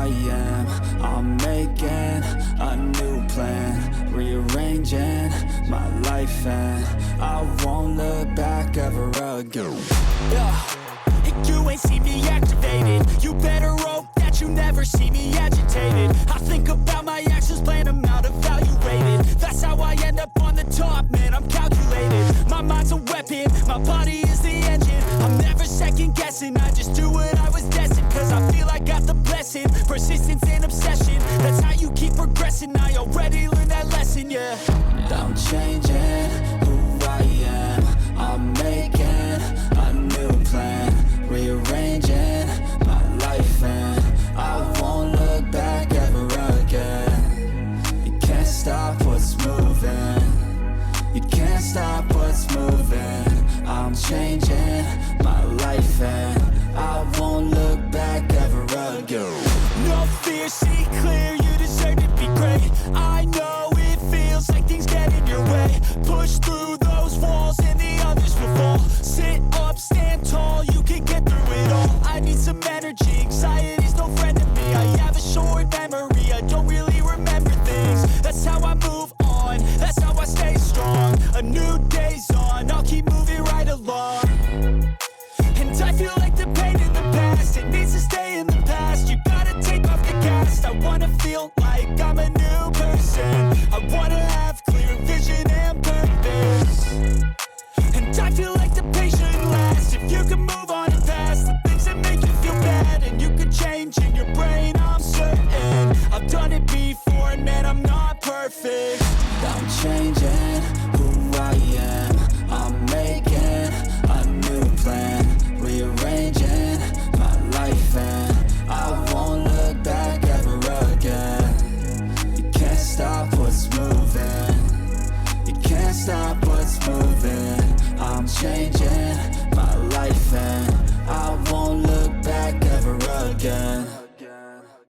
I am. I'm making a new plan, rearranging my life, and I won't look back ever again. And you ain't see me activated. You better hope that you never see me agitated. I think about my actions, plan them out, evaluated. That's how I end up on the top, man, I'm calculated. My mind's a weapon, my body is the engine. I'm never second guessing, I just do what I was destined. Cause I feel I got the blessing, persistence and obsession. That's how you keep progressing, I already learned that lesson, yeah. I'm changing who I am. I'm making a new plan, rearranging my life, and I won't look back ever again. You can't stop what's moving. You can't stop what's moving. I'm changing my life, and I won't look back ever again. No fear, see clear, you deserve to be great. I know it feels like things get in your way. Push through those walls and the others will fall. Sit up, stand tall, you can get through it all. I need some energy, anxiety's no friend to me. I have a short memory, I don't really remember things. That's how I move on, that's how I stay strong. A new day's on, I'll keep moving right along. And I feel like the pain in the past, it needs to stay in the past. You gotta take off the cast. I wanna feel like I'm a new person. I wanna have clear vision and purpose. And I feel like the pain shouldn't last. If you can move on and past the things that make you feel bad, and you could change in your brain, I'm certain. I've done it before, and man, I'm not perfect. I'm changing